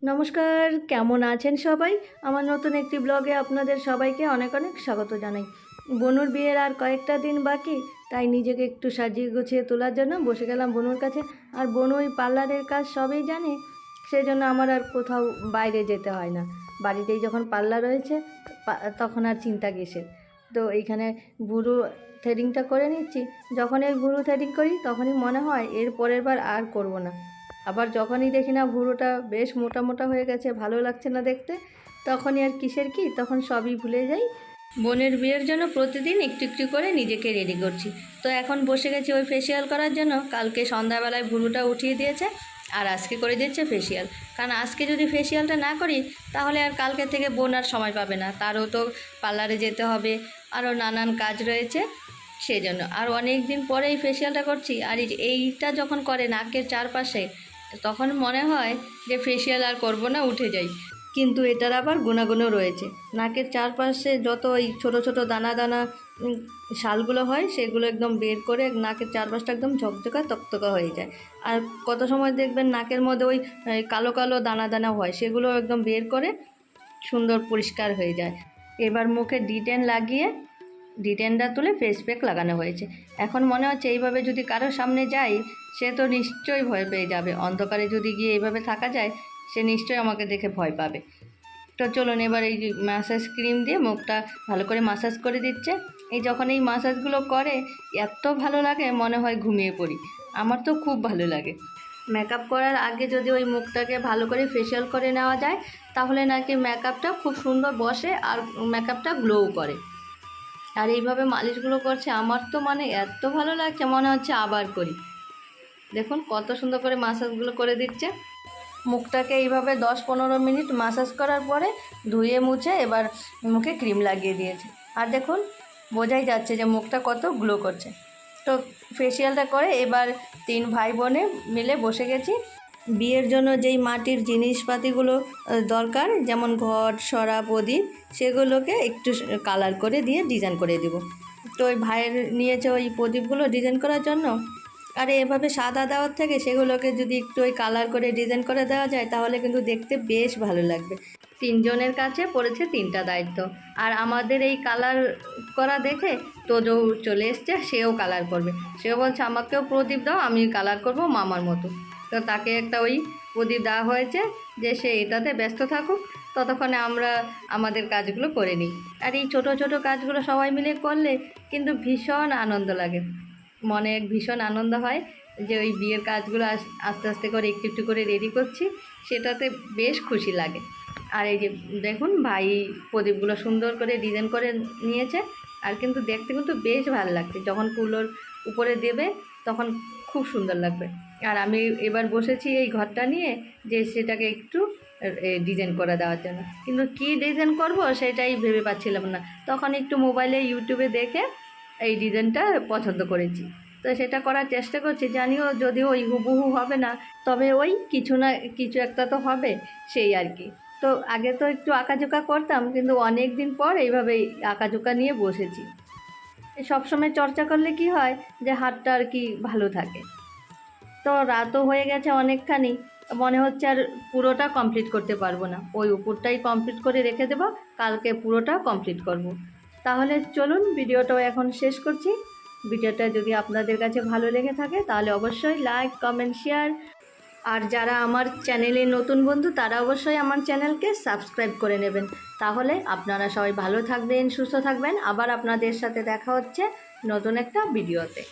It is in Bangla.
নমস্কার, কেমন আছেন সবাই? আমার নতুন একটি ব্লগে আপনাদের সবাইকে অনেক অনেক স্বাগত জানাই। বনুর বিয়ের আর কয়েকটা দিন বাকি, তাই নিজেকে একটু সাজিয়ে গুছিয়ে তোলার জন্য বসে গেলাম বনুর কাছে। আর বনু ওই পার্লারের কাজ সবই জানে, সেই জন্য আমার আর কোথাও বাইরে যেতে হয় না। বাড়িতেই যখন পার্লার রয়েছে তখন আর চিন্তা কিসের। তো এইখানে ভুরু থ্রেডিংটা করে নিচ্ছি। যখন এই ভুরু থ্রেডিং করি তখনই মনে হয় এর পরের বার আর করব না। আবার যখনই দেখি না ভুরুটা বেশ মোটা মোটা হয়ে গেছে, ভালো লাগছে না দেখতে, তখনই আর কিসের কি, তখন সবই ভুলে যাই। বোনের বিয়ের জন্য প্রতিদিন একটু একটু করে নিজেকে রেডি করছি। তো এখন বসে গেছি ওই ফেসিয়াল করার জন্য। কালকে সন্ধ্যাবেলায় ভুরুটা উঠিয়ে দিয়েছে আর আজকে করে দিচ্ছে ফেসিয়াল। কারণ আজকে যদি ফেসিয়ালটা না করি তাহলে আর কালকে থেকে বোন আর সময় পাবে না, তারও তো পার্লারে যেতে হবে, আরও নানান কাজ রয়েছে, সেই জন্য। আর অনেক দিন পরেই ফেসিয়ালটা করছি। আর এইটা যখন করে নাকের চারপাশে, তখন মনে হয় যে ফেসিয়াল আর করব না, উঠে যাই। কিন্তু এটার আবার গুণাগুণও রয়েছে। নাকের চারপাশে যত ওই ছোটো ছোটো দানা দানা শালগুলো হয়, সেগুলো একদম বের করে নাকের চারপাশটা একদম ঝকঝকা তকতকা হয়ে যায়। আর কত সময় দেখবেন নাকের মধ্যে ওই কালো কালো দানা দানা হয়, সেগুলো একদম বের করে সুন্দর পরিষ্কার হয়ে যায়। এবার মুখে ডিটেন লাগিয়ে ডিটেনটা তুলে ফেস প্যাক লাগানো হয়েছে। এখন মনে হচ্ছে এইভাবে যদি কারোর সামনে যাই, সে তো নিশ্চয়ই ভয় পেয়ে যাবে। অন্ধকারে যদি গিয়ে এইভাবে থাকা যায়, সে নিশ্চয়ই আমাকে দেখে ভয় পাবে। তো চলুন, এবার এই ম্যাসাজ ক্রিম দিয়ে মুখটা ভালো করে মাসাজ করে দিচ্ছে। যখন এই মাসাজগুলো করে এত ভালো লাগে, মনে হয় ঘুমিয়ে পড়ি। আমার তো খুব ভালো লাগে। মেকআপ করার আগে যদি ওই মুখটাকে ভালো করে ফেসিয়াল করে নেওয়া যায়, তাহলে নাকি মেকআপটা খুব সুন্দর বসে আর মেকআপটা গ্লোও করে। আর এইভাবে মালিশগুলো করছে, আমার তো মানে এত ভালো লাগছে, মনে হচ্ছে আবার করি। দেখুন কত সুন্দর করে মাসাজগুলো করে দিচ্ছে। মুখটাকে এইভাবে 10-15 মিনিট মাসাজ করার পরে ধুয়ে মুছে এবার মুখে ক্রিম লাগিয়ে দিয়েছে। আর দেখুন বোঝাই যাচ্ছে যে মুখটা কত গ্লো করছে। তো ফেসিয়ালটা করে এবার 3 ভাই বোনে মিলে বসে গেছি। বিয়ের জন্য যেই মাটির জিনিসপাতিগুলো দরকার, যেমন ঘট, সরা, প্রদীপ, সেগুলোকে একটু কালার করে দিয়ে ডিজাইন করে দেব। তো ওই ভাইয়ের নিয়েছে ওই প্রদীপগুলো ডিজাইন করার জন্য। আর এভাবে সাদা দেওয়ার থেকে সেগুলোকে যদি একটু ওই কালার করে ডিজাইন করে দেওয়া যায়, তাহলে কিন্তু দেখতে বেশ ভালো লাগবে। 3 জনের কাছে পড়েছে 3টা দায়িত্ব। আর আমাদের এই কালার করা দেখে তোজো চলে এসছে, সেও কালার করবে। সেও বলছে আমাকেও প্রদীপ দাও, আমি কালার করব মামার মতো। তো তাকে একটা ওই প্রদীপ দেওয়া হয়েছে যে সে এটাতে ব্যস্ত থাকুক, ততক্ষণে আমরা আমাদের কাজগুলো করে নিই। আর এই ছোট ছোট কাজগুলো সবাই মিলে করলে কিন্তু ভীষণ আনন্দ লাগে, মনে এক ভীষণ আনন্দ হয় যে ওই বিয়ের কাজগুলো আস্তে আস্তে করে একটু একটু করে রেডি করছি, সেটাতে বেশ খুশি লাগে। আর এই যে দেখুন ভাই প্রদীপগুলো সুন্দর করে ডিজাইন করে নিয়েছে। আর কিন্তু দেখতে কিন্তু বেশ ভালো লাগছে, যখন কুলোর উপরে দেবে তখন খুব সুন্দর লাগবে। আর আমি এবার বসেছি এই ঘরটা নিয়ে, যে সেটাকে একটু ডিজাইন করে দেওয়ার জন্য। কিন্তু কী ডিজাইন করব সেটাই ভেবে পাচ্ছিলাম না। তখন একটু মোবাইলে ইউটিউবে দেখে এই ডিজাইনটা পছন্দ করেছি। তো সেটা করার চেষ্টা করছি, জানিও যদিও ওই হুবহু হবে না, তবে ওই কিছু না কিছু একটা তো হবে, সেই আর কি। তো আগে তো একটু আঁকাঝোঁকা করতাম, কিন্তু অনেক দিন পর এইভাবেই আঁকাঝোঁকা নিয়ে বসেছি। সবসময় চর্চা করলে কি হয় যে হাতটা আর কি ভালো থাকে। তো রাতও হয়ে গেছে অনেকখানি, মনে হচ্ছে আর পুরোটা কমপ্লিট করতে পারবো না। ওই উপরটাই কমপ্লিট করে রেখে দেবো, কালকে পুরোটা কমপ্লিট করব। তাহলে চলুন ভিডিওটাও এখন শেষ করছি। ভিডিওটা যদি আপনাদের কাছে ভালো লেগে থাকে তাহলে অবশ্যই লাইক, কমেন্ট, শেয়ার। আর যারা আমার চ্যানেলে নতুন বন্ধু, তারা অবশ্যই আমার চ্যানেলকে সাবস্ক্রাইব করে নেবেন। তাহলে আপনারা সবাই ভালো থাকবেন, সুস্থ থাকবেন। আবার আপনাদের সাথে দেখা হচ্ছে নতুন একটা ভিডিওতে।